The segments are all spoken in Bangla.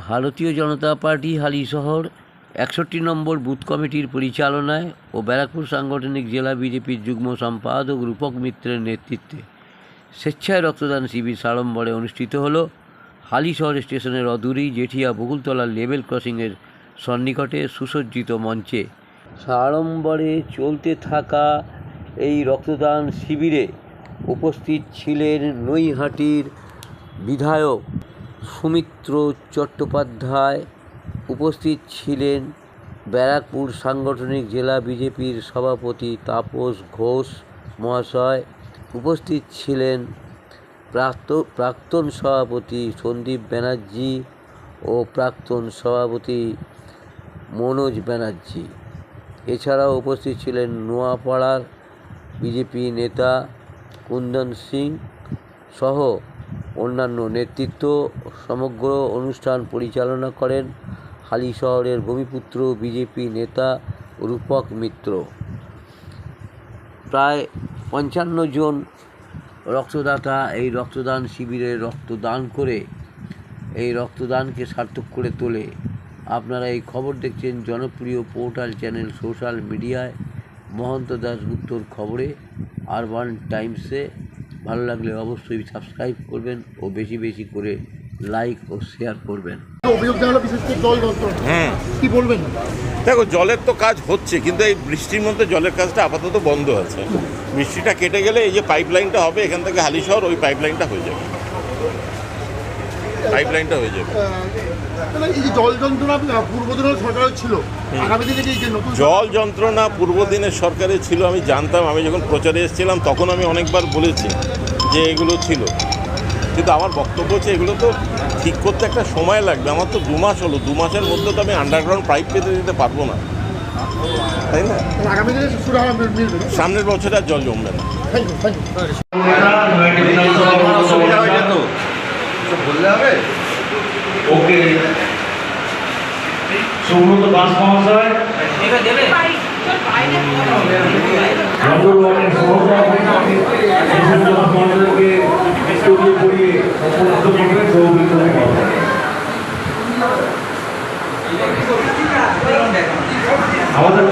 ভারতীয় জনতা পার্টি হালিশহর ৬১ নম্বর বুথ কমিটির পরিচালনায় ও ব্যারাকপুর সাংগঠনিক জেলা বিজেপির যুগ্ম সম্পাদক রূপক মিত্রের নেতৃত্বে স্বেচ্ছায় রক্তদান শিবির সাড়ম্বরে অনুষ্ঠিত হলো হালিশহর স্টেশনের অদূরেই জেঠিয়া বকুলতলা লেভেল ক্রসিংয়ের সন্নিকটে সুসজ্জিত মঞ্চে। সাড়ম্বরে চলতে থাকা এই রক্তদান শিবিরে উপস্থিত ছিলেন নৈহাটির বিধায়ক সুমিত্র চট্টোপাধ্যায়, উপস্থিত ছিলেন ব্যারাকপুর সাংগঠনিক জেলা বিজেপির সভাপতি তাপস ঘোষ মহাশয়, উপস্থিত ছিলেন প্রাক্তন সভাপতি সন্দীপ ব্যানার্জি ও প্রাক্তন সভাপতি মনোজ ব্যানার্জি। এছাড়াও উপস্থিত ছিলেন নোয়াপাড়ার বিজেপি নেতা কুন্দন সিং সহ অন্যান্য নেতৃত্ব। সমগ্র অনুষ্ঠান পরিচালনা করেন হালিশহরের ভূমিপুত্র বিজেপি নেতা রূপক মিত্র। প্রায় ৫৫ জন রক্তদাতা এই রক্তদান শিবিরে রক্তদান করে এই রক্তদানকে সার্থক করে তোলে। আপনারা এই খবর দেখছেন জনপ্রিয় পোর্টাল চ্যানেল সোশ্যাল মিডিয়ায় মহন্ত দাশগুপ্তর খবরে আরবান টাইমসে। ভালো লাগলে অবশ্যই সাবস্ক্রাইব করবেন ও বেশি বেশি করে লাইক ও শেয়ার করবেন। কি বলবেন? দেখো, জলের তো কাজ হচ্ছে, কিন্তু এই বৃষ্টির মধ্যে জলের কাজটা আপাতত বন্ধ আছে। বৃষ্টিটা কেটে গেলে এই যে পাইপলাইনটা হবে এখান থেকে হালিশহর, ওই পাইপলাইনটা হয়ে যাবে। জল যন্ত্রণা পূর্বদিনের সরকারের ছিল, আমি জানতাম। আমি যখন প্রচারে এসেছিলাম তখন আমি অনেকবার বলেছি যে এগুলো ছিল, কিন্তু আমার বক্তব্য হচ্ছে এগুলো তো ঠিক করতে একটা সময় লাগবে। আমার তো 2 মাস হলো, 2 মাসের মধ্যে তো আমি আন্ডারগ্রাউন্ড পাইপ পেতে দিতে পারবো না, তাই না? সামনের বছরে আর জল জমবে না। ওকে, সুব্রত দাস মহাশয় আমাদের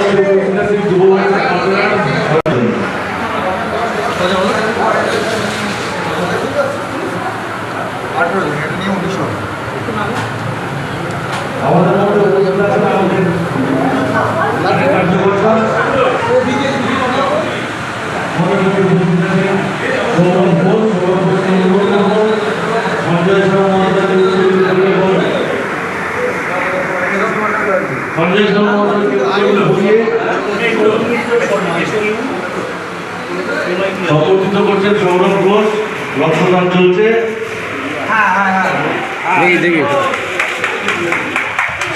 সমর্থিত করছেন সৌরভ ঘোষ। রক্তদান চলছে।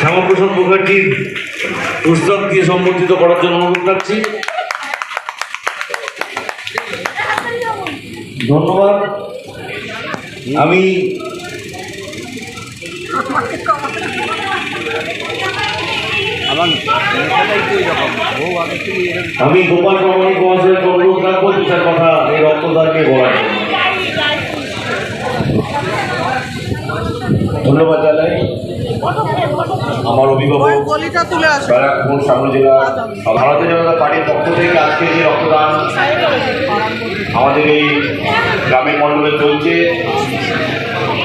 শ্যামাপ্রসাদ মুখার্জির পুস্তক দিয়ে সম্বর্ধিত করার জন্য অনুরোধ রাখছি। ধন্যবাদ। আমি গোপাল প্রামাণিক মহাশয়ের অনুরোধ রাখবো দুটার কথা এই রক্তদানকে বলার জন্য। ধন্যবাদ জানাই আমার অভিভাবক ব্যারাকপুর সাংগঠনিক জেলা ভারতীয় জনতা পার্টির পক্ষ থেকে আজকে যে রক্তদান আমাদের এই গ্রামীণ মণ্ডলে চলছে।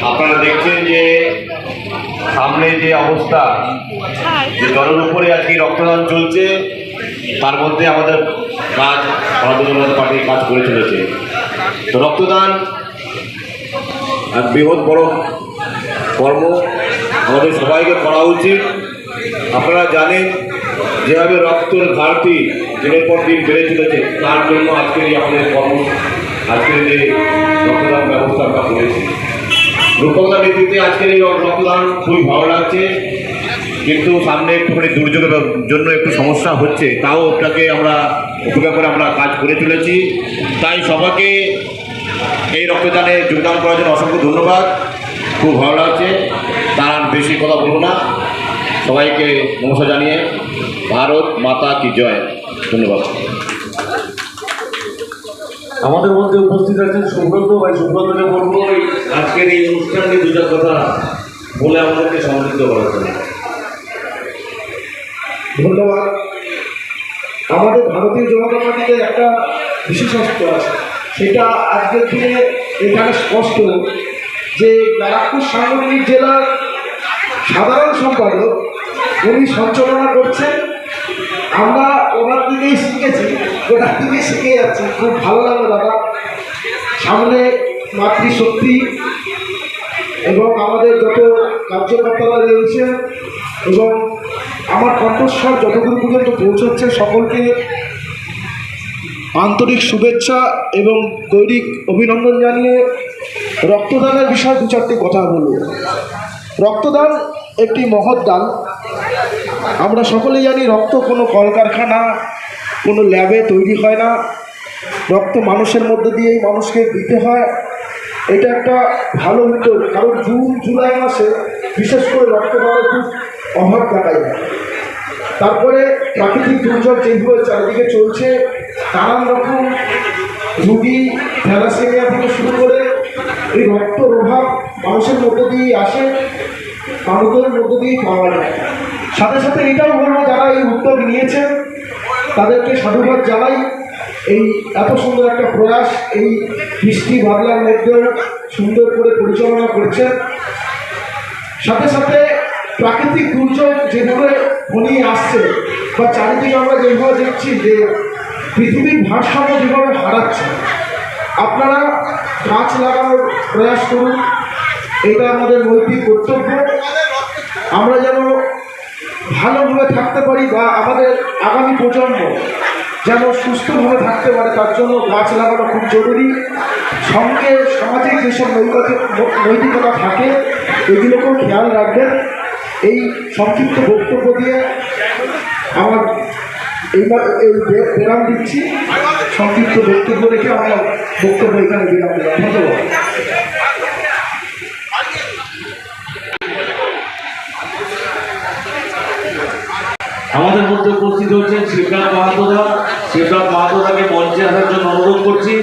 আপনারা দেখছেন যে সামনে যে অবস্থা, যে জলের উপরে আজকে রক্তদান চলছে, তার মধ্যে আমাদের কাজ ভারতীয় জনতা পার্টি কাজ করে চলেছে। তো রক্তদান এক বৃহৎ বড় কর্ম, আমাদের সবাইকে করা উচিত। আপনারা জানেন যেভাবে রক্তের ঘাটতি দিনের পর দিন বেড়ে চলেছে, তার জন্য আজকের এই আমাদের কর্ম, আজকের যে রক্তদান ব্যবস্থা আমরা করেছি। রূপকদার নেতৃত্বে আজকের এই রক্তদান খুবই ভালো লাগছে, কিন্তু সামনে একটুখানি দুর্যোগের জন্য একটু সমস্যা হচ্ছে, তাও ওটাকে আমরা উপেক্ষা করে আমরা কাজ করে চলেছি। তাই সবাইকে এই রক্তদানে যোগদান করার জন্য অসংখ্য ধন্যবাদ। খুব ভালো লাগছে। তার বেশি কথা বলবো না, সবাইকে নমস্কার জানিয়ে ভারত মাতা কি জয়। ধন্যবাদ। আমাদের মধ্যে উপস্থিত আছেন সুব্রত ভাই। সুব্রতকে বলবো আজকের এই অনুষ্ঠানে দুটা কথা বলে আমাদেরকে সমৃদ্ধ করার জন্য। ধন্যবাদ। আমাদের ভারতীয় জনতা পার্টিতে একটা বিশেষত্ব আছে, সেটা আজকের দিনে এখানে স্পষ্ট যে ব্যারাকপুর সাংগঠনিক জেলার সাধারণ সম্পাদক উনি সঞ্চালনা করছেন। আমরা ওনার দিকেই শিখেছি, ওনার দিকে শিখে যাচ্ছি। খুব ভালো লাগলো দাদা। সামনে মাতৃশক্তি এবং আমাদের যত কার্যকর্তারা রয়েছে এবং আমার কণ্ঠস্বর যতদূর পর্যন্ত পৌঁছচ্ছে, সকলকে আন্তরিক শুভেচ্ছা এবং গৈরিক অভিনন্দন জানিয়ে রক্তদানের বিষয়ে দু চারটি কথা বলব। রক্তদান একটি মহৎ দান। আমরা সকলেই জানি রক্ত কোনো কলকারখানা, কোনো ল্যাবে তৈরি হয় না। রক্ত মানুষের মধ্যে দিয়েই মানুষকে দিতে হয়। এটা একটা ভালো উদ্যোগ, কারণ জুন জুলাই মাসে বিশেষ করে রক্তদানের খুব অভাব দেখা যায়। তারপরে প্রাকৃতিক দুর্যোগ যেভাবে চারিদিকে চলছে, নানান রকম রুগী, থ্যালাসেমিয়া থেকে শুরু করে এই রক্তের অভাব মানুষের মধ্যে দিয়েই আসে, মানুষের মধ্যে দিয়েই পাওয়া যায়। সাথে সাথে এটাও বলবো, যারা এই উদ্যোগ নিয়েছেন তাদেরকে সাধুবাদ জানাই। এই এত সুন্দর একটা প্রয়াস এই বৃষ্টি বাদলার মধ্যেও সুন্দর করে পরিচালনা করছেন। সাথে সাথে প্রাকৃতিক দুর্যোগ যেভাবে ঘনিয়ে আসছে বা চারিদিকে আমরা যেভাবে দেখছি যে পৃথিবীর ভারসাম্য যেভাবে হারাচ্ছে, আপনারা গাছ লাগানোর প্রয়াস করুন। এটা আমাদের নৈতিক কর্তব্য। আমরা যেন ভালোভাবে থাকতে পারি বা আমাদের আগামী প্রজন্ম যেন সুস্থভাবে থাকতে পারে, তার জন্য গাছ লাগানো খুব জরুরি। সঙ্গে সামাজিক যেসব নৈতিকতা থাকে এগুলোকেও খেয়াল রাখবেন। এই সংক্ষিপ্ত বক্তব্য দিয়ে আমার এইবার এই বিরাম দিচ্ছি। সংক্ষিপ্ত বক্তব্য রেখে আমরা বক্তব্য এখানে বিরাম দিলাম। ধন্যবাদ। আমাদের মধ্যে উপস্থিত হচ্ছেন শিবনাথ মাহাতোদা। শিবনাথ মাহাতোদাকে মঞ্চে আসার জন্য অনুরোধ করছি।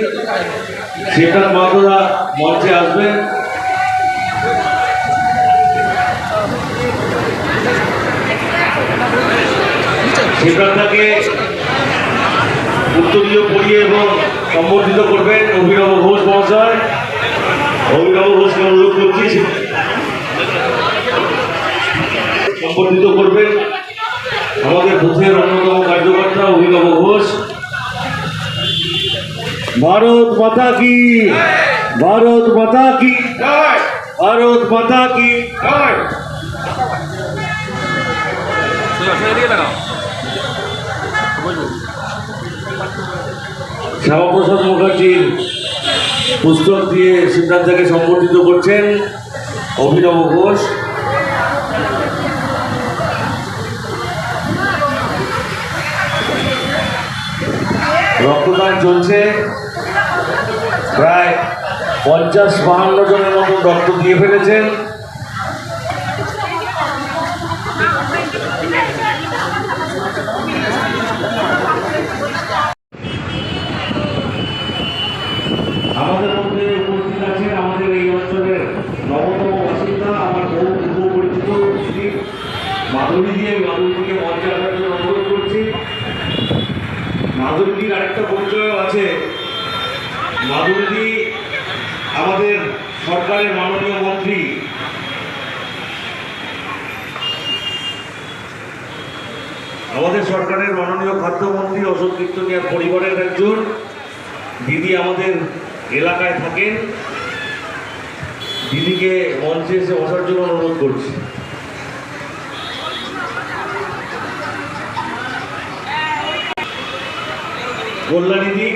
শিবনাথ মাহাতোদা মঞ্চে আসবেন। শিবনাথদাকে উত্তরীয় পড়িয়ে এবং সম্বর্ধিত করবেন অভিনব ঘোষ মহাশয়। অভিনব ঘোষকে অনুরোধ করছি সম্বর্ধিত করবেন আমাদের বুথের অন্যতম কার্যকর্তা অভিনব ঘোষ। ভারত মাতা কি, ভারত মাতা কি, ভারত মাতা কি। শ্যামাপ্রসাদ মুখার্জির পুস্তক দিয়ে সিদ্ধান্তকে সম্বর্ধিত করছেন অভিনব ঘোষ। রক্তদান চলছে, প্রায় 50-52 জনের মতন রক্ত দিয়ে ফেলেছেন। আমাদের মধ্যে উপস্থিত আছেন আমাদের এই অঞ্চলের নবতম বাসিন্দা, আমার বহু পূর্ব পরিচিত শ্রী মাধুরী দিয়ে। মাধুরীকে মঞ্চে আসার জন্য অনুরোধ করছি। মাধুরীর আরেকটা পরিচয় আছে। মাধুরী আমাদের সরকারের মাননীয় মন্ত্রী। আমাদের সরকারের মাননীয় খাদ্যমন্ত্রী অশোক কীর্তনিয়ার পরিবারের একজন দিদি আমাদের এলাকায় থাকেন। দিদিকে মঞ্চে এসে বসার জন্য অনুরোধ করছি।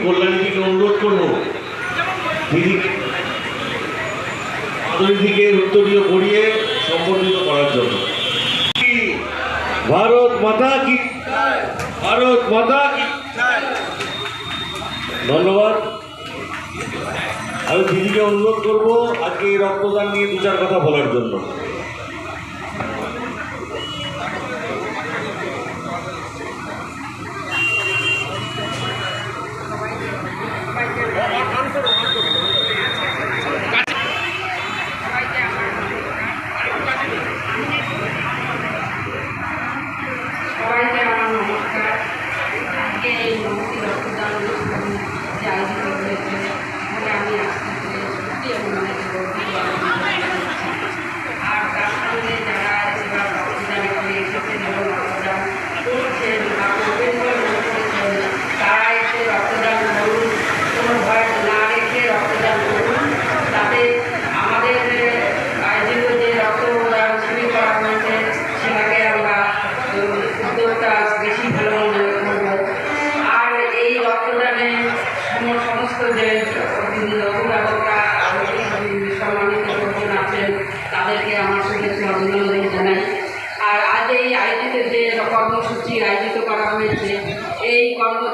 কল্যাণীদিকে অনুরোধ করবো দিদিকে উত্তরীয় পড়িয়ে সম্বর্ধিত করার জন্য। ভারত মাতা কি, ভারত মাতা কি। ধন্যবাদ। আমি দিদিকে অনুরোধ করবো আজকে এই রক্তদান নিয়ে দু চার কথা বলার জন্য।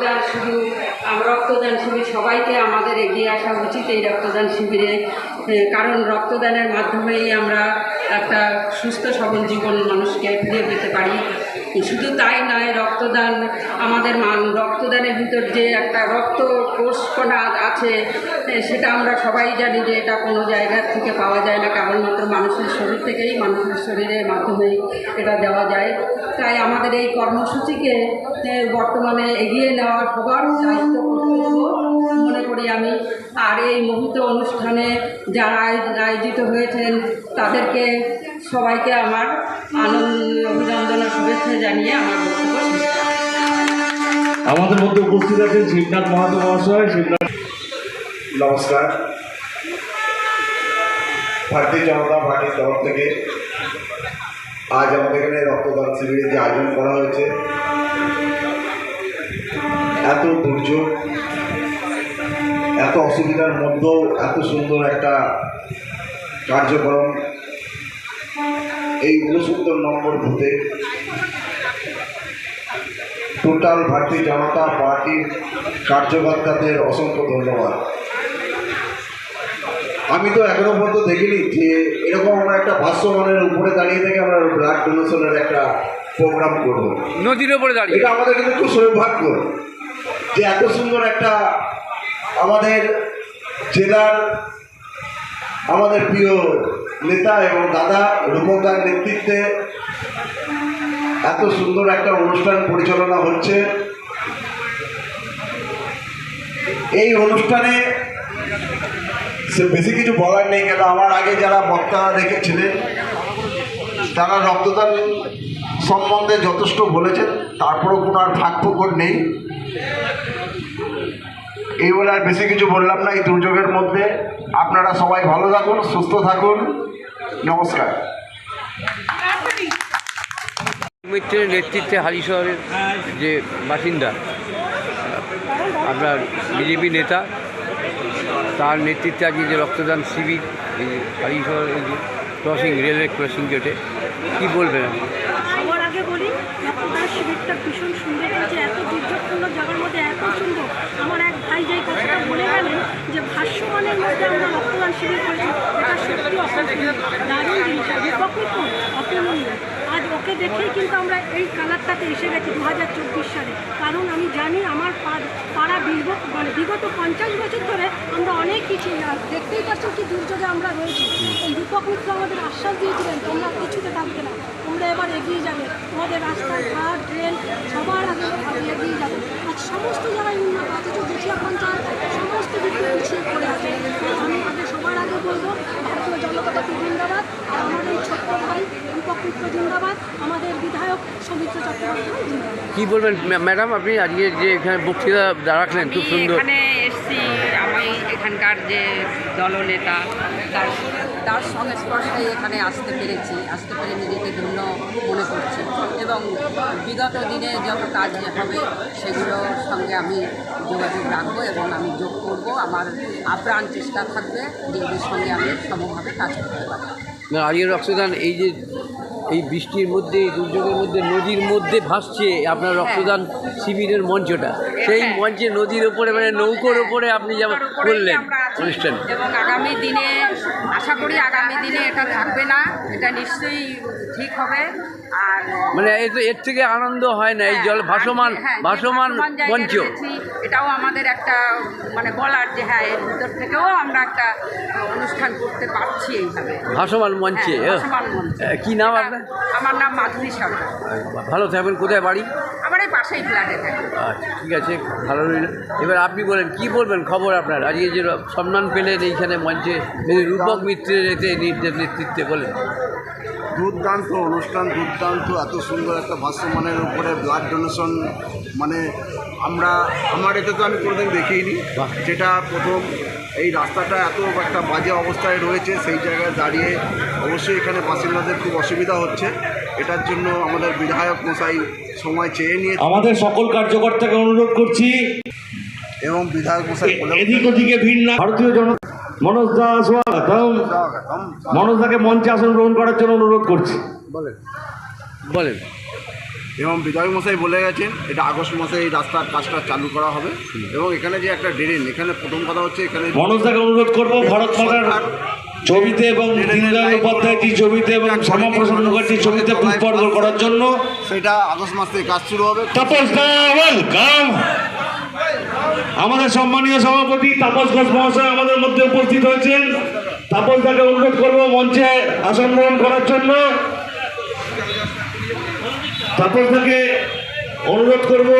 রক্তদান শুধু রক্তদান শিবির সবাইকে আমাদের এগিয়ে আসা উচিত এই রক্তদান শিবিরে, কারণ রক্তদানের মাধ্যমেই আমরা একটা সুস্থ সবল জীবন মানুষকে ফিরে পেতে পারি। শুধু তাই নয়, রক্তদান আমাদের রক্তদানের ভিতর যে একটা রক্ত কোষ কণা আছে সেটা আমরা সবাই জানি যে এটা কোনো জায়গা থেকে পাওয়া যায় না, কেবলমাত্র মানুষের শরীর থেকেই, মানুষের শরীরের মাধ্যমেই এটা দেওয়া যায়। তাই আমাদের এই কর্মসূচিকে বর্তমানে এগিয়ে নেওয়া সবার দায়িত্ব মনে করি আমি। আর এই মুহূর্ত অনুষ্ঠানে যারা আয়োজিত হয়েছেন তাদেরকে সবাইকে আমার অভিনন্দন ও শুভেচ্ছা জানিয়ে আমার বক্তব্য শেষ করছি। আমাদের মধ্যে উপস্থিত আছেন শিবনাথ মাহাতো মহাশয়। শিবনাথ, নমস্কার। ভারতীয় জনতা পার্টির তরফ থেকে আজ আমাদের এখানে রক্তদান শিবিরের যে আয়োজন করা হয়েছে, এত দুর্যোগ, এত অসুবিধার মধ্যেও এত সুন্দর একটা কার্যক্রম এই 69 নম্বর বুথে টোটাল ভারতীয় জনতা পার্টির কার্যকর্তাদের অসংখ্য ধন্যবাদ। আমি তো এখনো পর্যন্ত দেখিনি যে এরকম আমরা একটা ভাষ্যমানের উপরে দাঁড়িয়ে থেকে আমরা ব্লাড ডোনেশনের একটা প্রোগ্রাম করব নদীর ওপরে দাঁড়িয়ে। এটা আমাদের কিন্তু খুব সৌভাগ্য যে এত সুন্দর একটা আমাদের জেলার আমাদের প্রিয় নেতা এবং দাদা রূপকদার নেতৃত্বে এত সুন্দর একটা অনুষ্ঠান পরিচালনা হচ্ছে। এই অনুষ্ঠানে বেশি কিছু বলার নেই, কেন আমার আগে যারা বক্তা রেখেছিলেন তারা রক্তদান সম্বন্ধে যথেষ্ট বলেছেন, তারপরেও কোনো আর ফাঁক ফোকর নেই। এই বলে আর বেশি কিছু বললাম না। এই দুর্যোগের মধ্যে আপনারা সবাই ভালো থাকুন, সুস্থ থাকুন। নমস্কার। মিত্রের নেতৃত্বে হালিশহরের যে বাসিন্দা, আপনার বিজেপি নেতা, তার নেতৃত্বে আজকে যে রক্তদান শিবির এই হালিশহরের যে ক্রসিং, রেলওয়ে ক্রসিং গেটে, কী বলবেন? সবার আগে বলি, রক্তদান শিবিরটা ভীষণ সুন্দর হয়েছে। এত দুর্যোগপূর্ণ জায়গার মধ্যে এত সুন্দর। আমার এক ভাই যেই কথাটা বলে গেলেন যে ভাষ্যমানের মধ্যে আমরা রক্তদান শিবির করেছি, এটা সত্যি অপূর্ব, দারুণ জিনিস, অতুলনীয়। আজ ওকে দেখেই কিন্তু আমরা এই কালারটাতে এসে গেছি 2024 সালে। কারণ আমি জানি আমার পাড়া বিগত 50 বছর ধরে আমরা অনেক কিছু দেখতেই পাচ্ছি কি দুর্যোগে আমরা রয়েছি। এই দীপক মিত্র আমাদের আশ্বাস দিয়েছিলেন তোমরা কিছুতে থাকবে না, তোমরা এবার এগিয়ে যাবে, তোমাদের রাস্তাঘাট ড্রেন সবার আগে এগিয়ে যাবে। আজ সমস্ত জায়গায় উন্নত আছে, যে গুছিয়া পঞ্চায়েত সমস্ত দিকে পিছিয়ে পড়ে আছে। আমি সবার আগে বলবো ভারতীয় জনতা পার্টি জিন্দাবাদ, আর আমাদের ছোট্ট ভাই দীপক মিত্র জিন্দাবাদ, আমাদের বিধায়ক সৌমিত্র চট্টোপাধ্যায় জিন্দাবাদ। কী বলবেন ম্যাডাম, আপনি আজকে যে এখানে বক্তৃতা রাখলেন খুব সুন্দর। এখানে এসছি, আমি এখানকার যে দলনেতা তার সংস্পর্শে এখানে আসতে পেরে নিজেকে ধন্য মনে করছি, এবং বিগত দিনে যত কাজ হবে সেগুলোর সঙ্গে আমি যোগাযোগ রাখবো এবং আমি যোগ করব। আমার আপ্রাণ চেষ্টা থাকবে যে এদের সঙ্গে আমি সমভাবে কাজ করতে পারি। আজকে রক্তদান এই যে এই বৃষ্টির মধ্যে, এই দুর্যোগের মধ্যে নদীর মধ্যে ভাসছে আপনার রক্তদান শিবিরের মঞ্চটা, সেই মঞ্চে নদীর ওপরে মানে নৌকোর ওপরে আপনি যেমন করলেন অনুষ্ঠান, এবং আগামী দিনে আশা করি আগামী দিনে এটা থাকবে না, এটা নিশ্চয়ই ঠিক হবে। আর মানে এর থেকে আনন্দ হয় না, এই জল ভাসমান মঞ্চ, এটাও আমাদের একটা মানে বলার যে হ্যাঁ এর ভিতর থেকেও আমরা একটা অনুষ্ঠান করতে পারছি এইভাবে ভাসমান মঞ্চে। কি নাম আপনার? আমার নাম মাধুরী সরকার। ভালো থাকবেন। কোথায় বাড়ি? আমার এই পাশেই ফ্ল্যাটে থাকে। আচ্ছা, ঠিক আছে, ভালো রইল। এবার আপনি বলেন, কি বলবেন খবর আপনার? আজকে যে সম্মান পেলেন এইখানে মঞ্চে রূপক মিত্রের নেতৃত্বে, বলেন। দুর্দান্ত অনুষ্ঠান, দুর্দান্ত, এত সুন্দর একটা ভাষ্যমানের উপরে ব্লাড ডোনেশন, মানে আমার এটা তো আমি কোনোদিন দেখিনি, যেটা প্রথম। এই রাস্তাটা এত একটা বাজে অবস্থায় রয়েছে, সেই জায়গায় দাঁড়িয়ে অবশ্যই এখানে বাসিন্দাদের খুব অসুবিধা হচ্ছে। এটার জন্য আমাদের বিধায়ক মশাই সময় চেয়ে নিয়ে আমাদের সকল কার্যকর্তাকে অনুরোধ করছি এবং বিধায়ক মশাই এদিক ওদিকে ভিড় না। ভারতীয় জনতা মনোজ দা, স্বাগতম। মনোজ দাকে মঞ্চে আসন গ্রহণ করার জন্য অনুরোধ করছি। বলেন। বলেন। এবং বিধায়ক মশাই বলে গেছেন এটা আগস্ট মাসে এই রাস্তার কাজটা চালু করা হবে। এবং এখানে যে একটা ড্রেন, এখানে প্রথম কথা হচ্ছে এখানে মনোজদাকে অনুরোধ করবো ভারত মাতার ছবিতে এবং দীনদয়াল উপাধ্যায়জির ছবিতে এবং শ্যামাপ্রসাদ মুখার্জির ছবিতে পুষ্পার্ঘ করার জন্য সেটা আগস্ট মাস থেকে কাজ শুরু হবে। তাপস দা ওয়েলকাম। আমাদের সম্মানীয় সভাপতি তাপস ঘোষ মহাশয় আমাদের মধ্যে উপস্থিত হয়েছেন। তাপস দাকে অনুরোধ করবো মঞ্চে আসন গ্রহণ করার জন্য। তাপস দাকে অনুরোধ করব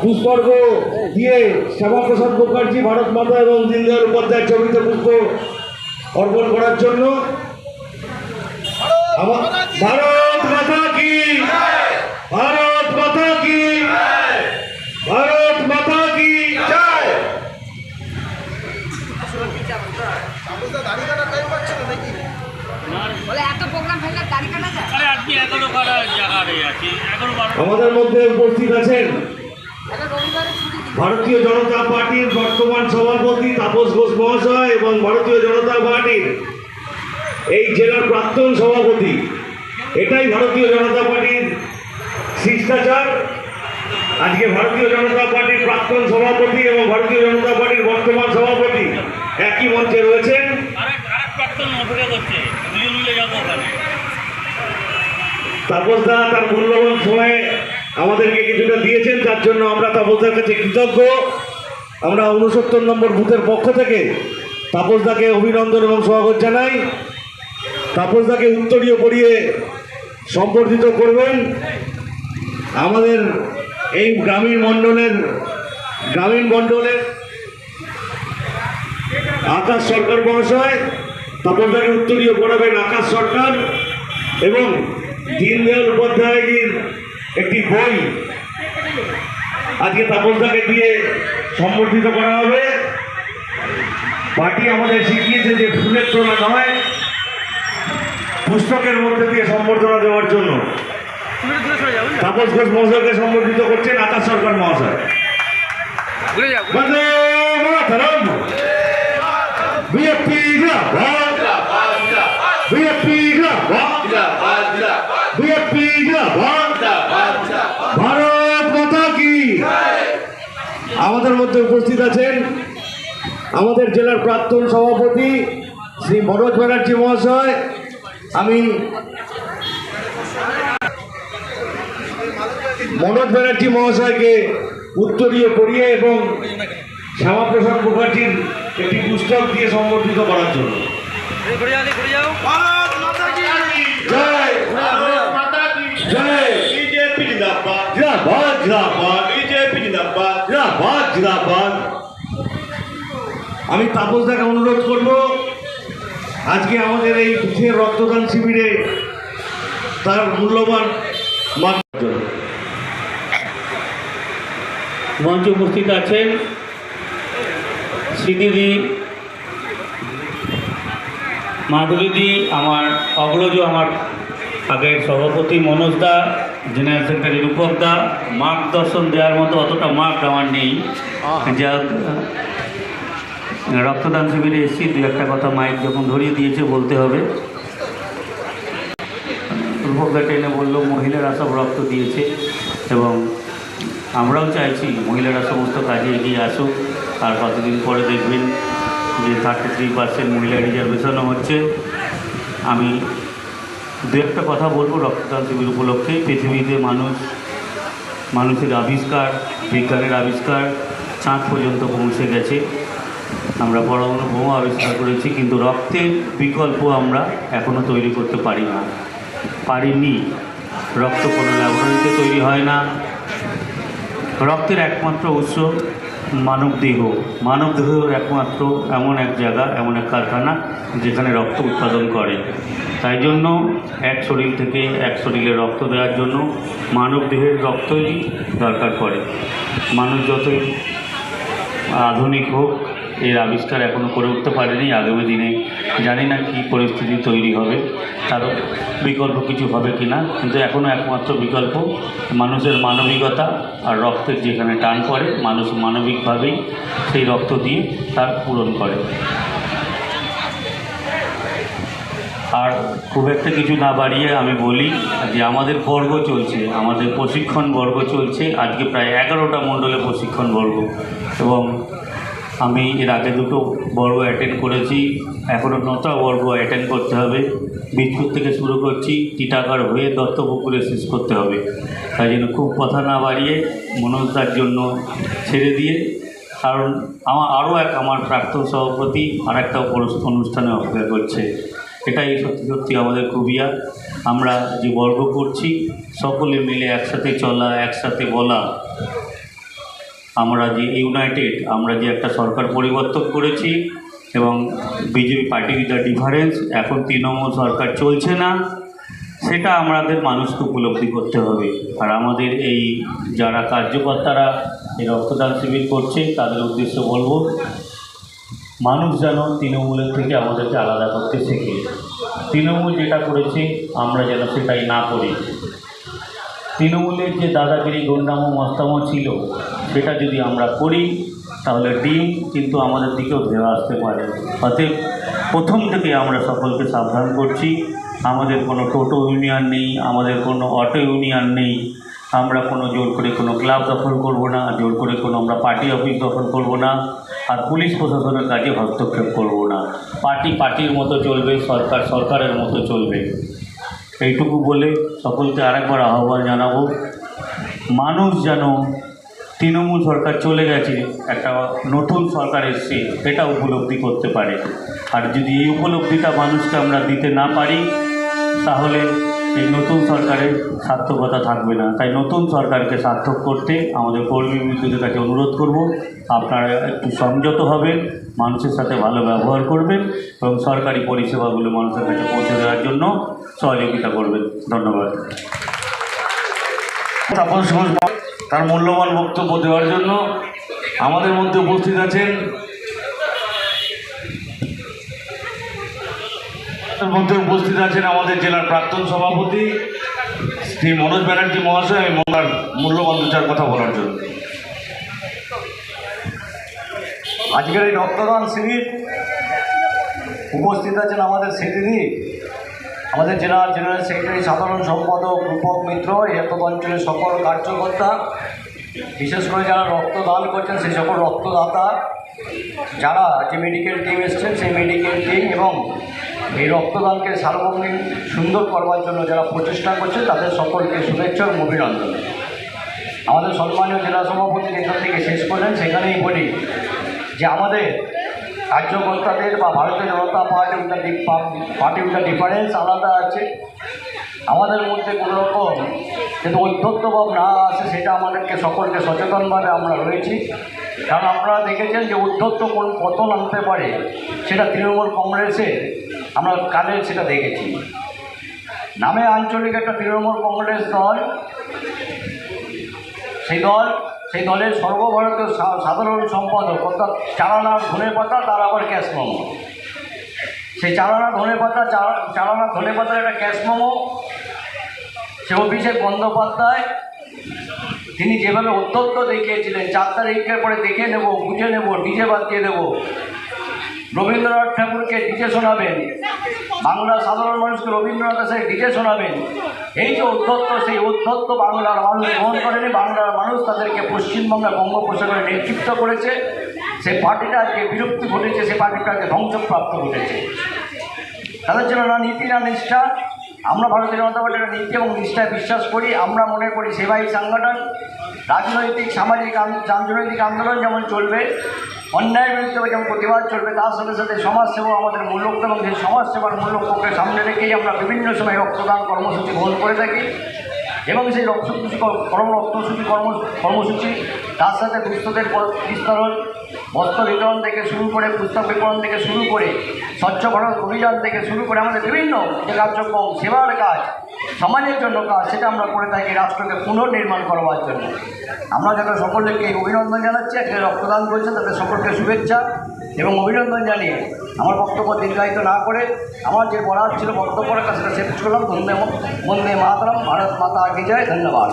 পুষ্পার্ঘ দিয়ে শ্যামাপ্রসাদ মুখার্জি, ভারত মাতা এবং দীনদয়াল উপাধ্যায়ের ছবিতে পুষ্প অর্পণ করার জন্য। ভারত মাতা কি, ভারত মাতা কি, ভারত মাতা কি জয়। আমাদের মধ্যে উপস্থিত আছেন ভারতীয় জনতা পার্টির বর্তমান সভাপতি তাপস ঘোষ মহাশয় এবং ভারতীয় জনতা পার্টির এই জেলার প্রাক্তন সভাপতি। এটাই ভারতীয় জনতা পার্টির শিষ্টাচার। আজকে ভারতীয় জনতা পার্টির প্রাক্তন সভাপতি এবং ভারতীয় জনতা পার্টির বর্তমান সভাপতি একই মঞ্চে রয়েছেন। তাপস দা তার মূল্যবান সময়ে আমাদেরকে কিছুটা দিয়েছেন, তার জন্য আমরা তাপসদার কাছে কৃতজ্ঞ। আমরা 69 নম্বর বুথের পক্ষ থেকে তাপসদাকে অভিনন্দন এবং স্বাগত জানাই। তাপসদাকে উত্তরীয় পরিয়ে সম্বর্ধিত করবেন আমাদের এই গ্রামীণ মণ্ডলের আকাশ সরকার মহাশয়। তাপসদাকে উত্তরীয় করাবেন আকাশ সরকার এবং দীনদয়াল উপাধ্যায়জির একটি বই আজকে তাপসদাকে দিয়ে সম্বর্ধিত করা হবে। পার্টি আমাদের শিখিয়েছে যে ফুলের তোলা নয়, পুস্তকের মধ্যে দিয়ে সম্বর্ধনা দেওয়ার জন্য তাপস ঘোষ মহাশয়কে সম্বর্ধিত করছেন আকাশ সরকার মহাশয়। বন্দে মাতরম। বিএপি জিন্দাবাদ, বিএপি জিন্দাবাদ, বিএপি জিন্দাবাদ, ভারত মাতা কি। আমাদের মধ্যে উপস্থিত আছেন আমাদের জেলার প্রাক্তন সভাপতি শ্রী মনোজ ব্যানার্জি মহাশয়। আমি মনোজ ব্যানার্জি মহাশয়কে উত্তরীয় পড়িয়ে এবং শ্যামাপ্রসাদ মুখার্জির একটি পুস্তক দিয়ে সম্বর্ধিত করার জন্য। জয় জয় বিজেপি জিন্দাবাদ, জিন্দাবাদ জিন্দাবাদ, বিজেপি জিন্দাবাদ, জিন্দাবাদ জিন্দাবাদ। আমি তাপসদাকে অনুরোধ করব আজকে আমাদের এই বুথের রক্তদান শিবিরে তার মূল্যবান মঞ্চে উপস্থিত আছেন শ্রীদিদি, মাধুরীদি, আমার অগ্রজ, আমার আগের সভাপতি মনোজ দা, জেনারেল সেক্রেটারি রূপক দা। মার্গদর্শন দেওয়ার মতো অতটা মার্ক আমার নেই। যা রক্তদান শিবিরে এসেছি, দু একটা কথা মাইক যখন ধরিয়ে দিয়েছে বলতে হবে। রূপক দা টেনে বললো মহিলারা সব রক্ত দিয়েছে এবং আমরাও চাইছি মহিলারা সমস্ত কাজে এগিয়ে আসুক। আর কতদিন পরে দেখবেন যে 33% মহিলা রিজার্ভেশনও হচ্ছে। আমি দু একটা কথা বলবো রক্তদান শিবির উপলক্ষে। পৃথিবীতে মানুষের আবিষ্কার, বিজ্ঞানের আবিষ্কার চাঁদ পর্যন্ত পৌঁছে গেছে। আমরা পরমাণু বোমা আবিষ্কার করেছি, কিন্তু রক্তের বিকল্প আমরা এখনও তৈরি করতে পারিনি। রক্ত কোনো ল্যাবরেটরিতে তৈরি হয় না। রক্তের একমাত্র উৎস মানবদেহ। মানবদেহের একমাত্র এমন এক জায়গা, এমন এক কারখানা যেখানে রক্ত উৎপাদন করে। তাই জন্য এক শরীর থেকে এক শরীরে রক্ত দেওয়ার জন্য মানবদেহের রক্তই দরকার পড়ে। মানুষ যতই আধুনিক হোক, এর আবিষ্কার এখনও করে উঠতে পারেনি। আগামী দিনে জানি না কী পরিস্থিতি তৈরি হবে, তার বিকল্প কিছু হবে কি না, কিন্তু এখনও একমাত্র বিকল্প মানুষের মানবিকতা আর রক্তের যেখানে টান পড়ে, মানুষ মানবিকভাবেই সেই রক্ত দিয়ে তার পূরণ করে। আর খুব একটা কিছু না বাড়িয়ে আমি বলি যে আমাদের বর্গ চলছে, আমাদের প্রশিক্ষণ বর্গ চলছে, আজকে প্রায় 11টা মণ্ডলে প্রশিক্ষণ বর্গ, এবং আমি এর আগে 2টো বর্গ অ্যাটেন্ড করেছি, এখনও 9টা বর্গ অ্যাটেন্ড করতে হবে। বীজপুর থেকে শুরু করছি, টিটাগড় হয়ে দত্তপুকুরে শেষ করতে হবে। তাই জন্য খুব কথা না বাড়িয়ে মনোজদার জন্য ছেড়ে দিয়ে, কারণ আমার প্রাক্তন সভাপতি আরেকটা অনুষ্ঠানে অপেক্ষা করছে। এটাই সত্যি সত্যি আমাদের খুবিয়া। আমরা যে বর্গ করছি সকলে মিলে একসাথে চলা, একসাথে বলা, আমরা যে ইউনাইটেড, আমরা যে একটা সরকার পরিবর্তন করেছি এবং BJP party with the difference, এখন তৃণমূল সরকার চলছে না, সেটা আমাদের মানুষকে উপলব্ধি করতে হবে। আর আমাদের এই যারা কার্যকর্তারা এই রক্তদান শিবির করছে তাদের উদ্দেশ্যে বলবো, মানুষ যেন তৃণমূলের থেকে আমাদেরকে আলাদা করতে শেখে। তৃণমূল যেটা করেছে আমরা যেন সেটাই না করি। তৃণমূলের যে দাদাগিরি, গুন্ডামো, মস্তামো ছিল, সেটা যদি আমরা করি তাহলে ডিম কিন্তু আমাদের দিকেও ধেয়ে আসতে পারে। অতএব প্রথম থেকে আমরা সকলকে সাবধান করছি, আমাদের কোনো টোটো ইউনিয়ন নেই, আমাদের কোনো অটো ইউনিয়ন নেই, আমরা কোনো জোর করে কোনো ক্লাব দখল করব না, জোর করে কোনো আমরা পার্টি অফিস দখল করব না, আর পুলিশ প্রশাসনের কাজে হস্তক্ষেপ করব না। পার্টি পার্টির মতো চলবে, সরকার সরকারের মতো চলবে। এইটুকু বলে সকলকে আরেকবার আহ্বান জানাবো, মানুষ যেন তৃণমূল সরকার চলে গেছে, একটা নতুন সরকার এসছে, এটা উপলব্ধি করতে পারে। আর যদি এই উপলব্ধিটা মানুষকে আমরা দিতে না পারি তাহলে এই নতুন সরকারের সার্থকতা থাকবে না। তাই নতুন সরকারকে সার্থক করতে আমাদের কর্মী বিদ্যুতের কাছে অনুরোধ করব, আপনারা একটু সংযত হবেন, মানুষের সাথে ভালো ব্যবহার করবেন এবং সরকারি পরিষেবাগুলো মানুষের কাছে পৌঁছে দেওয়ার জন্য সহযোগিতা করবেন। ধন্যবাদ। তাপস ঘোষ তার মূল্যবান বক্তব্য দেওয়ার জন্য আমাদের মধ্যে উপস্থিত আছেন আমাদের জেলার প্রাক্তন সভাপতি শ্রী মনোজ ব্যানার্জি মহাশয়। আমি মূল্যবান দু চার কথা বলার জন্য আজকের এই রক্তদান শিবির উপস্থিত আছেন আমাদের সেক্রেটারি, আমাদের জেলার জেনারেল সেক্রেটারি, সাধারণ সম্পাদক রূপক মিত্র, এত অঞ্চলের সকল কার্যকর্তা, বিশেষ করে যারা রক্তদান করছেন সেই সকল রক্তদাতা, যারা যে মেডিকেল টিম এসছেন সেই মেডিকেল টিম, এবং এই রক্তদানকে সার্বজনীন সুন্দর করবার জন্য যারা প্রচেষ্টা করছে তাদের সকলকে শুভেচ্ছা এবং অভিনন্দন। আমাদের সম্মানীয় জেলা সভাপতি যেখান থেকে শেষ করলেন সেখানেই বলি যে আমাদের কার্যকর্তাদের বা ভারতীয় জনতা পার্টি উইথ দ্য ডিফারেন্স আলাদা আছে। আমাদের মধ্যে কোনো রকম কিন্তু ঔদ্ধত্যভাব না আসে, সেটা আমাদেরকে সকলকে সচেতনভাবে আমরা রয়েছি। কারণ আপনারা দেখেছেন যে ঔদ্ধত্য কোন পতন আনতে পারে, সেটা তৃণমূল কংগ্রেসে আমরা কালে সেটা দেখেছি। নামে আঞ্চলিক একটা তৃণমূল কংগ্রেস দল, সেই দলের সর্বভারতীয় সাধারণ সম্পাদক, অর্থাৎ চারানা ধনে পাতা, তার আবার ক্যাশ মোমো। সেই চারানা ধনে পাতার একটা ক্যাশ মোমো, সে অভিষেক বন্দ্যোপাধ্যায় তিনি যেভাবে অত্যন্ত দেখিয়েছিলেন, 4 তারিখের পরে দেখে নেব, বুঝে নেব, ডিজে বাজিয়ে দেব, রবীন্দ্রনাথ ঠাকুরকে ডিজে শোনাবেন, বাংলার সাধারণ মানুষকে রবীন্দ্রনাথ দাসের ডিজে শোনাবেন। এই যে উদ্ধত্ত, সেই উদ্ধত্ত বাংলার মানুষ গ্রহণ করেনি। বাংলার মানুষ তাদেরকে পশ্চিমবঙ্গের বঙ্গোপসাগরে নেতৃত্ব করেছে। সেই পার্টিটা আজকে বিলুপ্তি ঘটেছে, সেই পার্টিটা আজকে ধ্বংসপ্রাপ্ত ঘটেছে। তাদের জন্য না নীতি না নিষ্ঠা। আমরা ভারতীয় জনতা পার্টির নীতি এবং নিষ্ঠায় বিশ্বাস করি। আমরা মনে করি সেবাই সংগঠন, রাজনৈতিক, সামাজিক, রাজনৈতিক আন্দোলন যেমন চলবে, অন্যায়ের বিরুদ্ধে যেমন প্রতিবাদ চলবে, তার সাথে সাথে সমাজসেবা আমাদের মূল লক্ষ্য, এবং সেই সমাজসেবার মূল লক্ষ্যকে সামনে রেখেই আমরা বিভিন্ন সময় রক্তদান কর্মসূচি গ্রহণ করে থাকি। এবং সেই কর্মসূচি তার সাথে দুস্থদের বিস্তরণ, বস্ত্র বিতরণ থেকে শুরু করে, পুস্তক বিতরণ থেকে শুরু করে, স্বচ্ছ ভারত অভিযান থেকে শুরু করে আমাদের বিভিন্ন যে কার্যক্রম, সেবার কাজ, সমাজের জন্য কাজ, সেটা আমরা করে থাকি রাষ্ট্রকে পুনর্নির্মাণ করবার জন্য। আমরা যারা সকলকে অভিনন্দন জানাচ্ছি, আজকে রক্তদান করছে তাদের সকলকে শুভেচ্ছা এবং অভিনন্দন জানিয়ে আমার বক্তব্য দীর্ঘায়িত না করে আমার যে বলার ছিল বক্তব্যের কাছে শেষ করলাম। বন্দে মাতরম, ভারত মাতা কি জয়। ধন্যবাদ।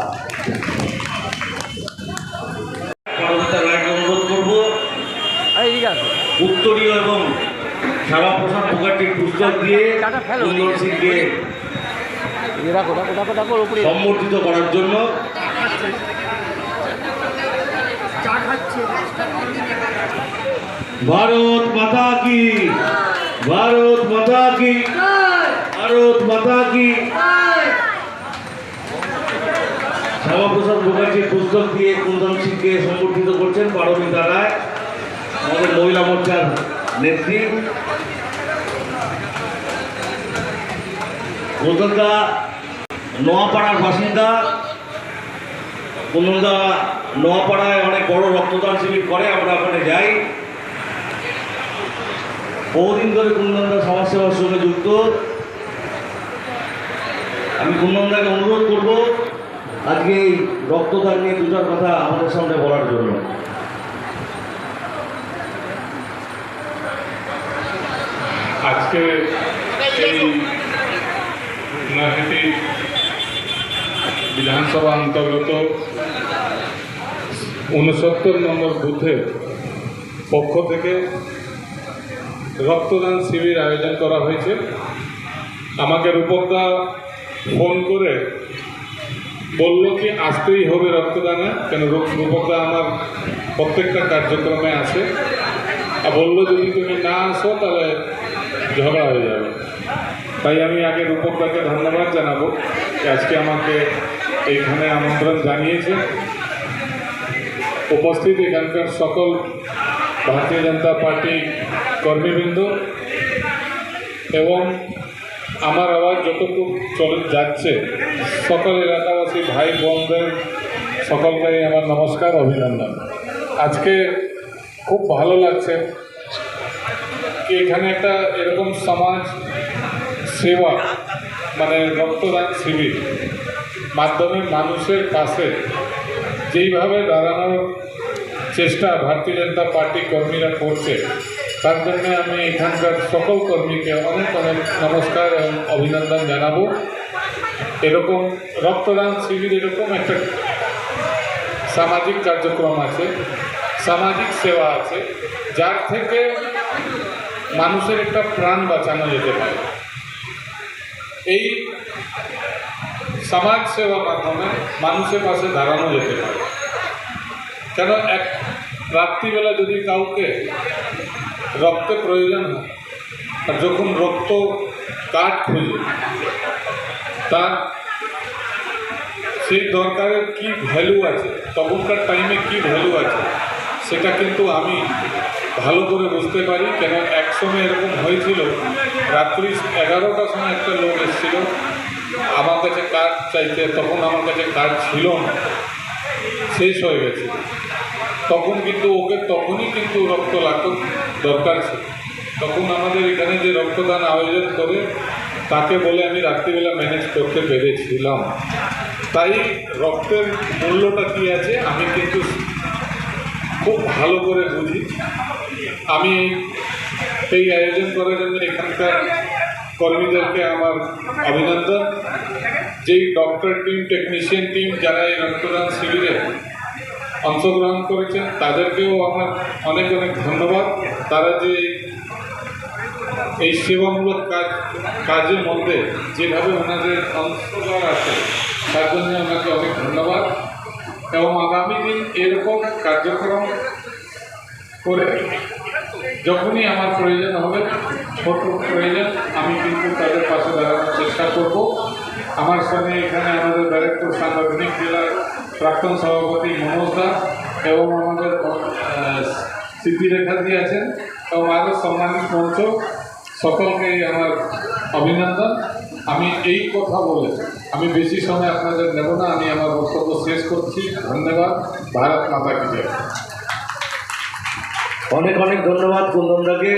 অনুরোধ করবো উত্তরীয় এবং শ্যামাপ্রসাদ মুখার্জির পুস্তক দিয়ে কুন্দন সিংকে সম্বর্ধিত করার জন্য ভারত মাতা কি, ভারত মাতা কি, ভারত মাতা কি। শ্যামাপ্রসাদ মুখার্জির পুস্তক দিয়ে কুন্দন সিংকে সম্বর্ধিত করছেন পারমিতা রায়, আমাদের মহিলা মোর্চার নেত্রী। কলকাতা নোয়াপাড়ার বাসিন্দা কুন্দনদা নোয়াপাড়ায় অনেক বড় রক্তদান শিবির করে, আমরা ওখানে যাই। বহুদিন ধরে কুন্দনদা সমাজসেবার সঙ্গে যুক্ত। আমি কুন্দনদাকে অনুরোধ করব আজকে এই রক্তদান নিয়ে দুটার কথা আমাদের সামনে বলার জন্য। আজকে এই নরহাটি বিধানসভা অন্তর্গত 69 নম্বর বুথের পক্ষ থেকে রক্তদান শিবির আয়োজন করা হয়েছে। আমাকে রূপকদা ফোন করে বলল কি আসতেই হবে রক্তদানে, কেন রূপকদা আমার প্রত্যেকটা কার্যক্রমে আসে, আর বললো যদি তুমি না আসো তাহলে ঝগড়া হয়ে যাবে। তাই আমি আগে রূপকদাকে ধন্যবাদ জানাবো যে আজকে আমাকে এইখানে আমন্ত্রণ জানিয়েছে। উপস্থিত এখানকার সকল ভারতীয় জনতা পার্টি কর্মীবৃন্দ এবং আমার আওয়াজ যতটুকু চলে যাচ্ছে সকল এলাকাবাসী ভাই বোনদের সকলকে আমার নমস্কার, অভিনন্দন। আজকে খুব ভালো লাগছে কি এখানে একটা এরকম সমাজ সেবা মানে রক্তদান শিবির মাধ্যমে মানুষের পাশে যেইভাবে দাঁড়ানোর চেষ্টা ভারতীয় জনতা পার্টি কর্মীরা করছে, তার জন্য আমি এখানকার সকল কর্মীকে অনেক অনেক নমস্কার এবং অভিনন্দন জানাবো। এরকম রক্তদান শিবির এরকম একটা সামাজিক কার্যক্রম আছে, সামাজিক সেবা আছে, যার থেকে মানুষের একটা প্রাণ বাঁচানো যেতে পারে। এই সমাজ সেবার মাধ্যমে মানুষের পাশে দাঁড়ানো যেতে পারে। কেন এক রাত্রিবেলা যদি কাউকে রক্তের প্রয়োজন হয়, আর যখন রক্ত কার্ড খুঁজে তার সেই দরকারের কি ভ্যালু আছে, তখনকার টাইমে কি ভ্যালু আছে, সেটা কিন্তু আমি ভালো করে বুঝতে পারি। কেন এক সময় এরকম হয়েছিল, রাত্রি 11টার সময় একটা লোক এসেছিল আমার কাছে কার্ড চাইতে, তখন আমার কাছে কার্ড ছিল না, শেষ হয়ে গেছে। তখন কিন্তু ওকে তখনই কিন্তু রক্ত লাগতো, দরকার ছিল। তখন আমাদের এখানে যে রক্তদান আয়োজন করে তাকে বলে আমি রাত্রিবেলা ম্যানেজ করতে পেরেছিলাম। তাই রক্তের মূল্যটা কী আছে আমি কিন্তু খুব ভালো করে বুঝি। আমি এই আয়োজন করার জন্য এখানকার কর্মীদেরকে আমার অভিনন্দন। যেই ডক্টর টিম, টেকনিশিয়ান টিম যারা এই রক্তদান শিবিরে অংশগ্রহণ করেছেন তাদেরকেও আমার অনেক অনেক ধন্যবাদ। তারা যে এই সেবামূলক কাজের মধ্যে যেভাবে ওনাদের অংশগ্রহণ আছে তার জন্য ওনাকে অনেক ধন্যবাদ। এবং আগামী দিন এরকম কার্যক্রম করে যখনই আমার প্রয়োজন হবে, ছোট প্রয়োজন, আমি কিন্তু তাদের পাশে দাঁড়ানোর চেষ্টা করব। আমার সঙ্গে এখানে আমাদের ব্যারাকপুর সাংগঠনিক জেলার প্রাক্তন সভাপতি মনোজ দা এবং আমাদের স্মৃতিরেখা দিয়ে আছেন এবং আরও সম্মানিত মঞ্চ, সকলকেই আমার অভিনন্দন। আমি এই কথা বলে আমি বেশি সময় আপনাদের নেব না, আমি আমার বক্তব্য শেষ করছি। ধন্যবাদ। ভারত মাতা কি জয়। অনেক অনেক ধন্যবাদ কুন্দনদাকে।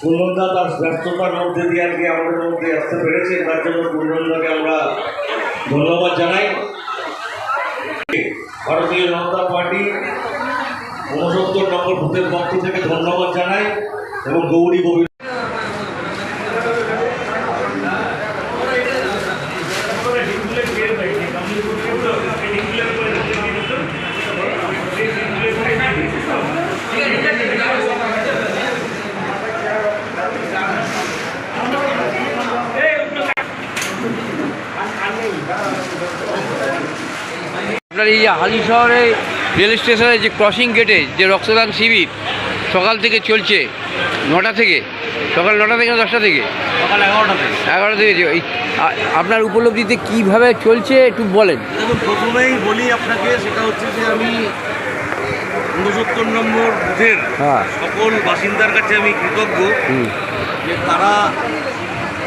কুন্দনদা তার ব্যস্ততার মধ্যে দিয়ে আজকে আমাদের মধ্যে আসতে পেরেছে, তার জন্য কুন্দনদাকে আমরা ধন্যবাদ জানাই। ভারতীয় জনতা পার্টি 69 নম্বর বুথের পক্ষ থেকে ধন্যবাদ জানাই এবং গৌরী গোবিন্দ আপনার এই যে হালি শহরে রেল স্টেশনের যে ক্রসিং গেটে যে রক্তদান শিবির সকাল থেকে চলছে 9টা থেকে, সকাল 9টা থেকে না 10টা থেকে? সকাল 11টা থেকে। 11টা থেকে আপনার উপলব্ধিতে কীভাবে চলছে একটু বলেন। দেখুন, প্রথমেই বলি আপনাকে, সেটা হচ্ছে যে আমি 69 নম্বর বুথের সকল বাসিন্দার কাছে আমি কৃতজ্ঞ যে তারা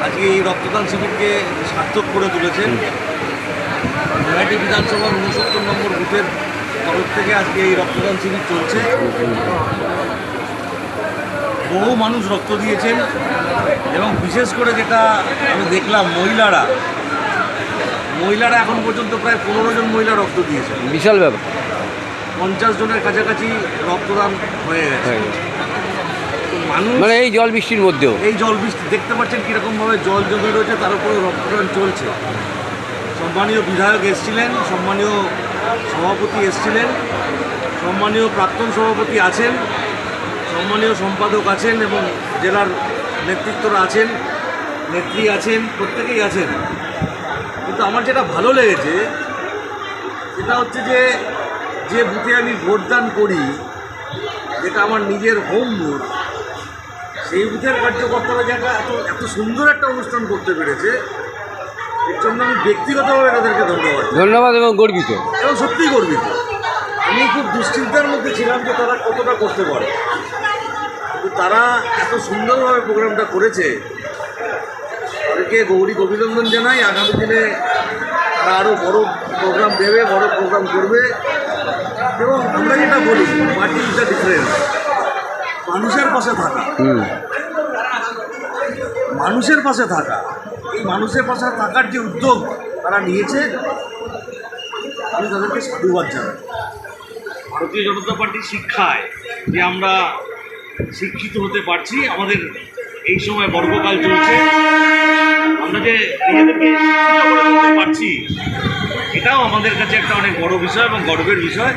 আজকে এই রক্তদান শিবিরকে সার্থক করে তুলেছেন। নয়াটি বিধানসভার 69 নম্বর বুথের তরফ থেকে আজকে এই রক্তদান শিবির চলছে। বহু মানুষ রক্ত দিয়েছেন এবং বিশেষ করে যেটা আমি দেখলাম, মহিলারা এখন পর্যন্ত প্রায় 15 জন মহিলা রক্ত দিয়েছেন। বিশাল ব্যাপার। 50 জনের কাছাকাছি রক্তদান হয়ে গেছে। মানুষ মানে এই জল বৃষ্টির মধ্যেও, এই জল বৃষ্টি দেখতে পাচ্ছেন কীরকমভাবে জল জমে রয়েছে, তার উপরে রক্তদান চলছে। সম্মানীয় বিধায়ক এসছিলেন, সম্মানীয় সভাপতি এসছিলেন, সম্মানীয় প্রাক্তন সভাপতি আছেন, সম্মানীয় সম্পাদক আছেন এবং জেলার নেতৃত্বরা আছেন, নেত্রী আছেন, প্রত্যেকেই আছেন। কিন্তু আমার যেটা ভালো লেগেছে সেটা হচ্ছে যে বুথে আমি ভোটদান করি, যেটা আমার নিজের হোম বুথ, সেই বুথের কার্যকর্তারা যে এত সুন্দর একটা অনুষ্ঠান করতে পেরেছে, এর জন্য আমি ব্যক্তিগতভাবে তাদেরকে ধন্যবাদ এবং গর্বিত, এবং সত্যিই গর্বিত। আমি খুব দুশ্চিন্তার মধ্যে ছিলাম যে তারা কতটা করতে পারে, কিন্তু তারা এত সুন্দরভাবে প্রোগ্রামটা করেছে। তাদেরকে গৌরী অভিনন্দন জানাই। আগামী দিনে তারা আরও বড় প্রোগ্রাম দেবে, বড় প্রোগ্রাম করবে। এবং আমরা যেটা বলি, পার্টি ইজ দ্য ডিফারেন্স, মানুষের পাশে থাকা, মানুষের পাশে থাকা, এই মানুষের পাশে থাকার যে উদ্যোগ তারা নিয়েছে, আমি তাদেরকে সাধুবাদ জানাই। ভারতীয় জনতা পার্টির শিক্ষায় যে আমরা শিক্ষিত হতে পারছি, আমাদের এই সময় বর্গকাল চলছে, আমরা যে নিজেদেরকে শিক্ষিত করে তুলতে পারছি, এটাও আমাদের কাছে একটা অনেক বড় বিষয় এবং গর্বের বিষয়।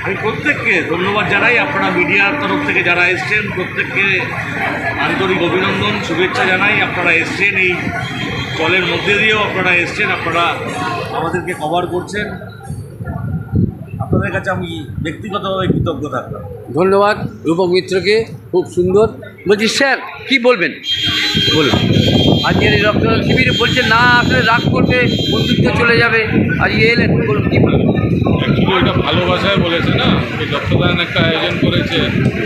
আমি প্রত্যেককে ধন্যবাদ জানাই। আপনারা মিডিয়ার তরফ থেকে যারা এসছেন, প্রত্যেককে আন্তরিক অভিনন্দন, শুভেচ্ছা জানাই। আপনারা এসছেন, এই জলের মধ্যে দিয়েও আপনারা এসছেন, আপনারা আমাদেরকে কভার করছেন। আপনাদের কাছে আমি ব্যক্তিগতভাবে কৃতজ্ঞ থাকলাম। ধন্যবাদ রূপক মিত্রকে, খুব সুন্দর। বলছি স্যার কী বলবেন, বলুন। আজকের এই রক্তদান শিবিরে বলছে না আসলে রাগ করবে, বন্ধুত্ব চলে যাবে, আজকে এলেন, বলুন কী বলুন। অ্যাকচুয়ালি ওইটা ভালোবাসায় বলেছে না, ওই রক্তদান একটা আয়োজন করেছে,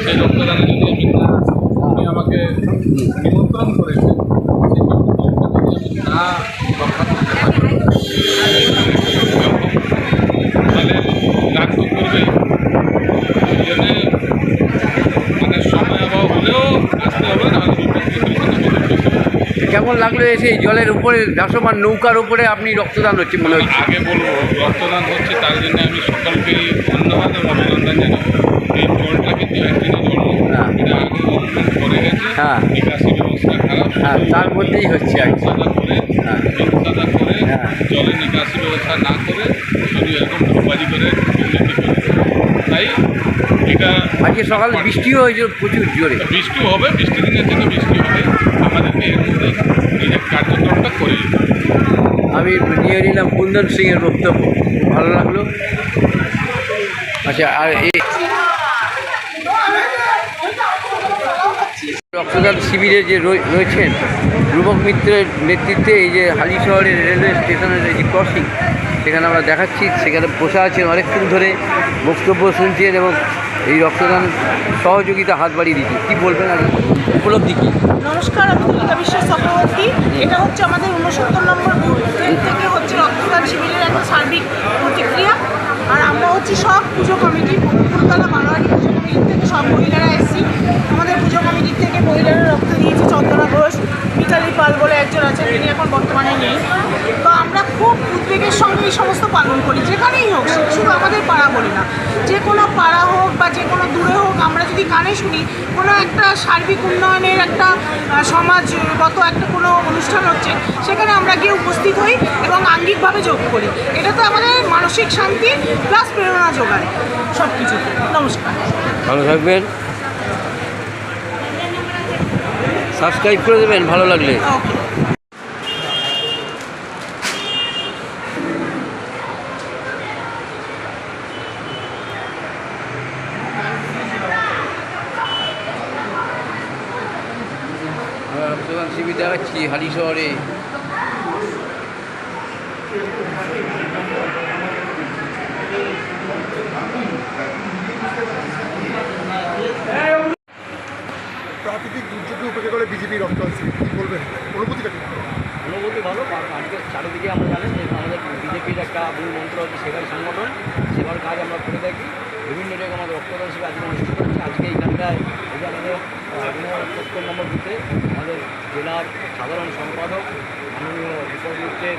সেই রক্তদানে যদি উনি আমাকে নিমন্ত্রণ করেছে, সেই নিমন্ত্রণটা যদি আমি না রক্ষা করতে পারি তাহলে রাগ তো করবেই। ওই জন্যে মানে সময় অভাব হলেও আসতে হবে, না কেমন লাগলো এসে জলের উপরে ভাসমান নৌকার উপরে আপনি রক্তদান হচ্ছে মনে হচ্ছে? আগে বলবো রক্তদান হচ্ছে, তার জন্য আমি সকলকেই ধন্যবাদ এবং অভিনন্দন জানাই। এই জলটা কিন্তু একদিনে জল না, এটা আগে গভর্নমেন্ট করে গেছে, নিকাশি ব্যবস্থা খারাপ, তার মধ্যেই হচ্ছে আর সাদা করে সাদা করে জলের নিকাশি ব্যবস্থা না করে শুধু এরকম ঢোকবাজি করে দুর্নীতি করে, তাই এটা আজকে সকালে বৃষ্টিও হয়েছে প্রচুর জোরে। বৃষ্টিও হবে, বৃষ্টি দিনের জন্য বৃষ্টি হবে, আমাদেরকে এর মধ্যে নিজের কার্যক্রমটা করে দিতে হবে। আমি নিয়ে নিলাম কুন্দন সিংয়ের বক্তব্য, খুব ভালো লাগলো। আচ্ছা, আর এই রক্তদান শিবিরে যে রয়েছেন রূপক মিত্রের নেতৃত্বে, এই যে হালি শহরের রেলওয়ে স্টেশনের এই যে ক্রসিং, সেখানে আমরা দেখাচ্ছি, সেখানে বসে আছেন অনেকক্ষণ ধরে, বক্তব্য শুনছেন এবং এই রক্তদান সহযোগিতা হাত বাড়িয়ে দিচ্ছি। কী বলবেন আর উপলব্ধি কী? নমস্কার, আমি তুলিকা বিশ্বাস চক্রবর্তী। এটা হচ্ছে আমাদের 69 নম্বর বুথ থেকে হচ্ছে রক্তদান শিবিরের একটা সার্বিক প্রতিক্রিয়া। আর আমরা হচ্ছে সব পুজো কমিটি, ফুলতলা বারোয়ারি পুজো কমিটি থেকে সব মহিলারা এসেছি। আমাদের পুজো কমিটির থেকে মহিলারা রক্ত দিয়েছে। চন্দনা ঘোষ, মিতালি পাল বলে একজন আছেন, তিনি এখন বর্তমানে নেই। তো আমরা খুব উদ্বেগের সঙ্গে এই সমস্ত পালন করি, যেখানেই হোক, শুধু আমাদের পাড়া বলে না, যে কোনো পাড়া হোক বা যে কোনো দূরে হোক, আমরা যদি কানে শুনি কোনো একটা সার্বিক উন্নয়নের একটা সমাজগত একটা কোনো অনুষ্ঠান হচ্ছে, সেখানে আমরা গিয়ে উপস্থিত হই এবং আঙ্গিকভাবে যোগ করি। এটা তো আমাদের মানসিক শান্তি প্লাস প্রেরণা যোগায় সব কিছু। নমস্কার, ভালো থাকবেন, সাবস্ক্রাইব করে দেবেন ভালো লাগলে। ওকে। দেখাচ্ছি হালি শহরে। প্রাকৃতিক দুর্যোগে উপেক্ষা করে বিজেপি রক্তদান শিবির কি বলবেন, অনুভূতিটা কি? অনুভূতি ভালো। আজকে চারিদিকে আমরা জানি যে আমাদের বিজেপির একটা মূল মন্ত্র হচ্ছে সেবাই সংগঠন, সেবার কাজ আমরা করে থাকি। বিভিন্ন জায়গায় আমাদের রক্তদান শিবির আজকে অনুষ্ঠিত হচ্ছে। আজকে এইখানটায় এই যে আমাদের ৭০ নম্বর বুথে আমাদের জেলার সাধারণ সম্পাদক মাননীয় উপযুক্তের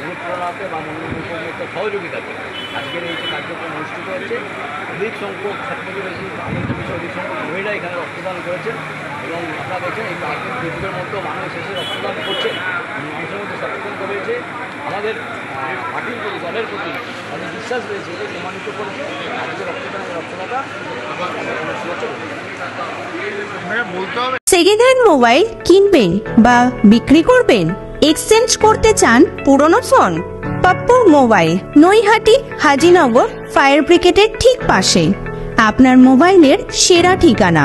অনুপ্রেরণাতে বা মাননীয় উপযুক্তের সহযোগিতাতে আজকের এই যে কার্যক্রম অনুষ্ঠিত হচ্ছে। অধিক সংখ্যক সবথেকে বেশি আনন্দ বিষয় অধিক সংখ্যক মহিলা এখানে রক্তদান করেছেন এবং আপনারা দেখছেন এই প্রাকৃতিক দুর্যোগের মধ্যেও মানুষ এসে রক্তদান করছে, মানুষের মধ্যে সচেতন করেছে, আমাদের পার্টির প্রতি দলের প্রতি তাদের বিশ্বাস রয়েছে এটাই প্রমাণিত করেছে। আজকে রক্তদাতা সেকেন্ড হ্যান্ড মোবাইল কিনবেন বা বিক্রি করবেন, এক্সচেঞ্জ করতে চান পুরনো phone? Pappu mobile, Naihati Hazinagar fire ব্রিগেডের ঠিক পাশে আপনার মোবাইলের সেরা ঠিকানা।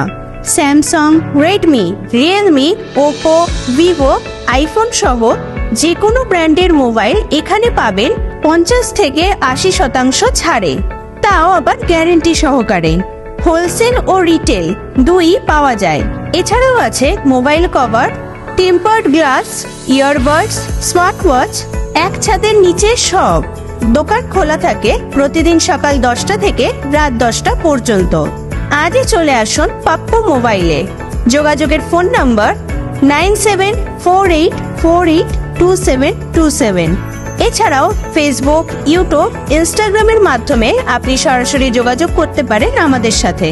Samsung, Redmi, Realme, Oppo, Vivo, iPhone সহ যে কোনো ব্র্যান্ডের মোবাইল এখানে পাবেন 50 থেকে 80% ছাড়ে, তাও আবার গ্যারেন্টি সহকারে। হোলসেল ও রিটেল দুই পাওয়া যায়। এছাড়াও আছে mobile cover, tempered glass, earbuds, smart watch, এক ছাদের নিচে সব। দোকান খোলা থাকে প্রতিদিন সকাল 10টা থেকে রাত 10টা পর্যন্ত। আজই চলে আসুন পাপ্পু মোবাইলে। যোগাযোগের ফোন নাম্বার 9748482727। এছাড়াও ফেসবুক, ইউটিউব, ইনস্টাগ্রামের মাধ্যমে আপনি সরাসরি যোগাযোগ করতে পারেন আমাদের সাথে।